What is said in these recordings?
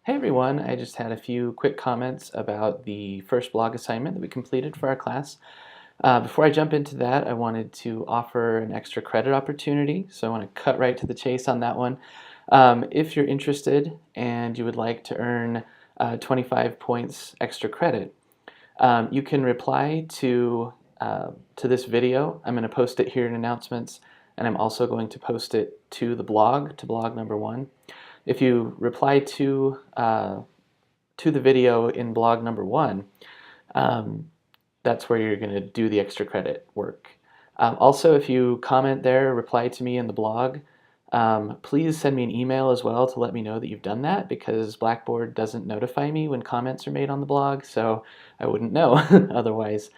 Hey everyone, I just had a few quick comments about the first blog assignment that we completed for our class. Before I jump into that, I wanted to offer an extra credit opportunity, so I want to cut right to the chase on that one. If you're interested and you would like to earn 25 points extra credit, you can reply to this video. I'm going to post it here in announcements, and I'm also going to post it to the blog, to blog number 1. If you reply to the video in blog number 1, that's where you're going to do the extra credit work. Also, if you comment there, reply to me in the blog, please send me an email as well to let me know that you've done that, because Blackboard doesn't notify me when comments are made on the blog, so I wouldn't know otherwise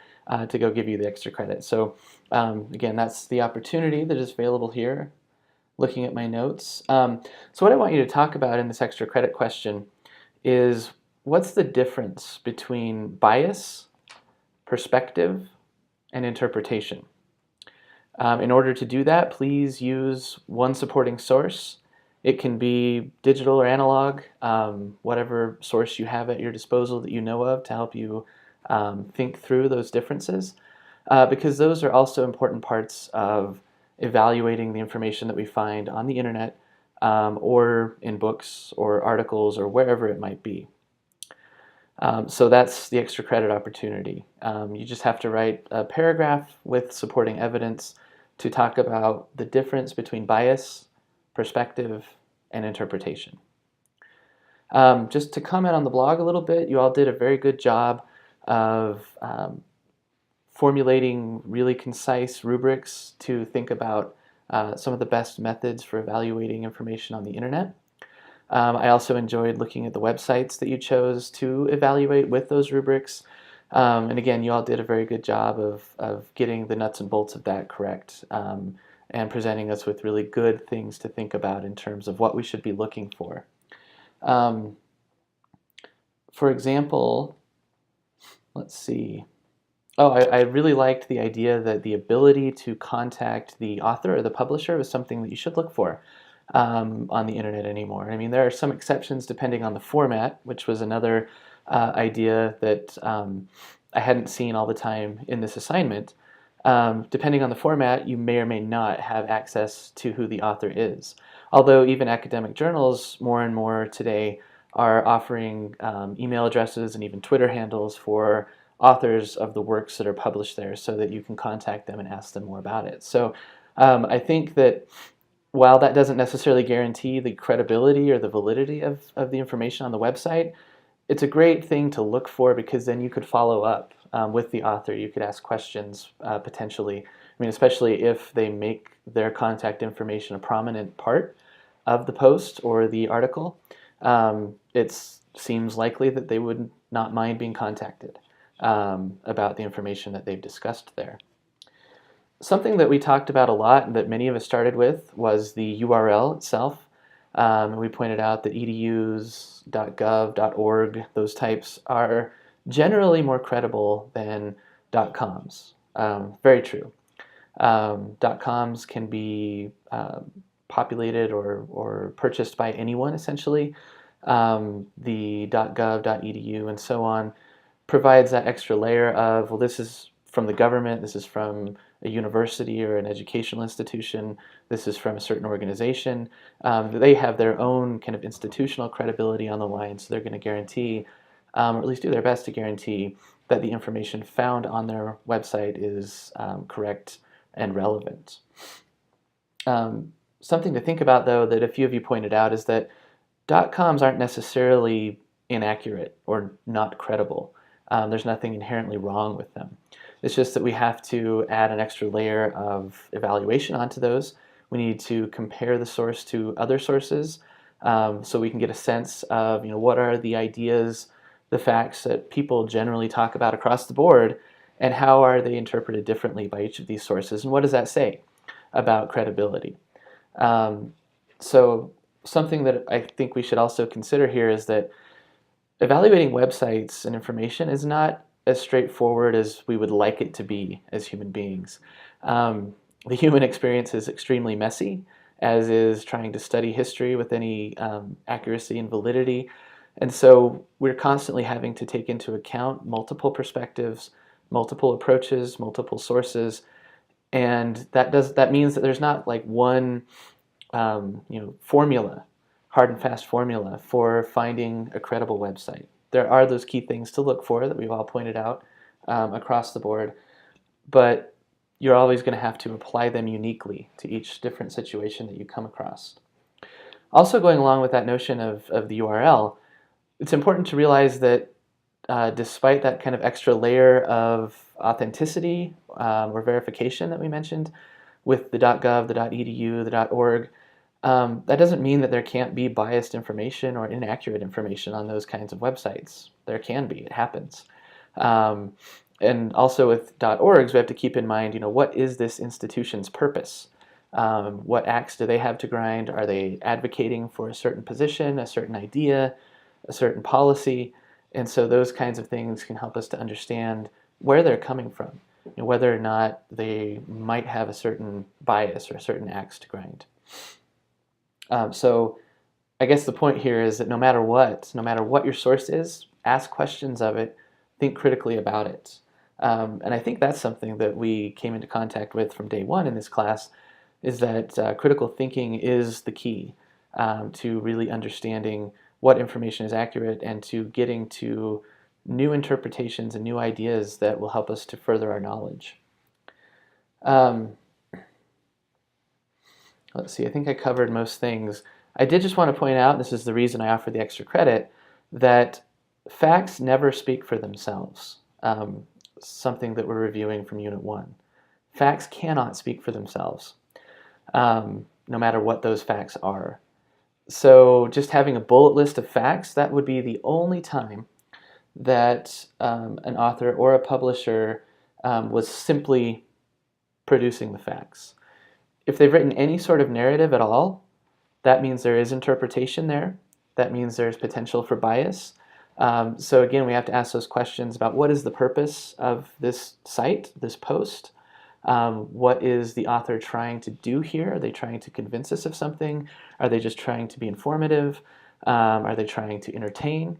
to go give you the extra credit. So again, that's the opportunity that is available here, looking at my notes. So what I want you to talk about in this extra credit question is, what's the difference between bias, perspective, and interpretation? In order to do that, please use one supporting source. It can be digital or analog, whatever source you have at your disposal that you know of to help you think through those differences, because those are also important parts of evaluating the information that we find on the internet, or in books or articles or wherever it might be. So that's the extra credit opportunity. You just have to write a paragraph with supporting evidence to talk about the difference between bias, perspective, and interpretation. Just to comment on the blog a little bit, you all did a very good job of formulating really concise rubrics to think about some of the best methods for evaluating information on the internet. I also enjoyed looking at the websites that you chose to evaluate with those rubrics. And again, you all did a very good job of getting the nuts and bolts of that correct, and presenting us with really good things to think about in terms of what we should be looking for. For example, let's see. Oh, I really liked the idea that the ability to contact the author or the publisher was something that you should look for on the internet anymore. I mean, there are some exceptions depending on the format, which was another idea that I hadn't seen all the time in this assignment. Depending on the format, you may or may not have access to who the author is. Although even academic journals more and more today are offering email addresses and even Twitter handles for authors of the works that are published there, so that you can contact them and ask them more about it. So I think that while that doesn't necessarily guarantee the credibility or the validity of the information on the website, it's a great thing to look for, because then you could follow up with the author. You could ask questions potentially. I mean, especially if they make their contact information a prominent part of the post or the article, it seems likely that they would not mind being contacted about the information that they've discussed there. Something that we talked about a lot and that many of us started with was the URL itself. We pointed out that edus, .gov, .org, those types are generally more credible than .coms. Very true. .coms can be populated or purchased by anyone, essentially. The .gov, .edu, and so on provides that extra layer of, well, this is from the government, this is from a university or an educational institution, this is from a certain organization. They have their own kind of institutional credibility on the line, so they're going to guarantee, or at least do their best to guarantee, that the information found on their website is correct and relevant. Something to think about, though, that a few of you pointed out, is that .coms aren't necessarily inaccurate or not credible. There's nothing inherently wrong with them. It's just that we have to add an extra layer of evaluation onto those. We need to compare the source to other sources, so we can get a sense of, what are the ideas, the facts that people generally talk about across the board, and how are they interpreted differently by each of these sources, and what does that say about credibility. So something that I think we should also consider here is that evaluating websites and information is not as straightforward as we would like it to be as human beings. The human experience is extremely messy, as is trying to study history with any accuracy and validity. And so we're constantly having to take into account multiple perspectives, multiple approaches, multiple sources, and that means that there's not like one formula, hard and fast formula for finding a credible website. There are those key things to look for that we've all pointed out across the board, but you're always going to have to apply them uniquely to each different situation that you come across. Also, going along with that notion of the URL, it's important to realize that despite that kind of extra layer of authenticity or verification that we mentioned with the .gov, the .edu, the .org, that doesn't mean that there can't be biased information or inaccurate information on those kinds of websites. There can be, it happens. And also with .orgs, we have to keep in mind, what is this institution's purpose? What axe do they have to grind? Are they advocating for a certain position, a certain idea, a certain policy? And so those kinds of things can help us to understand where they're coming from, whether or not they might have a certain bias or a certain axe to grind. So I guess the point here is that no matter what your source is, ask questions of it, think critically about it. And I think that's something that we came into contact with from day one in this class, is that critical thinking is the key to really understanding what information is accurate and to getting to new interpretations and new ideas that will help us to further our knowledge. Let's see, I think I covered most things. I did just want to point out, this is the reason I offer the extra credit, that facts never speak for themselves. Something that we're reviewing from Unit 1. Facts cannot speak for themselves, no matter what those facts are. So just having a bullet list of facts, that would be the only time that an author or a publisher was simply producing the facts. If they've written any sort of narrative at all, that means there is interpretation there. That means there's potential for bias. So again, we have to ask those questions about what is the purpose of this site, this post? What is the author trying to do here? Are they trying to convince us of something? Are they just trying to be informative? Are they trying to entertain?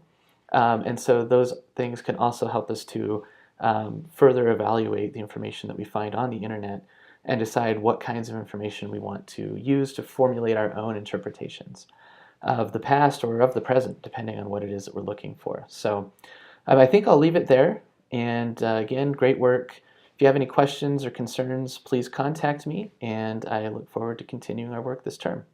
And so those things can also help us to further evaluate the information that we find on the internet and decide what kinds of information we want to use to formulate our own interpretations of the past or of the present, depending on what it is that we're looking for. So I think I'll leave it there. And again, great work. If you have any questions or concerns, please contact me, and I look forward to continuing our work this term.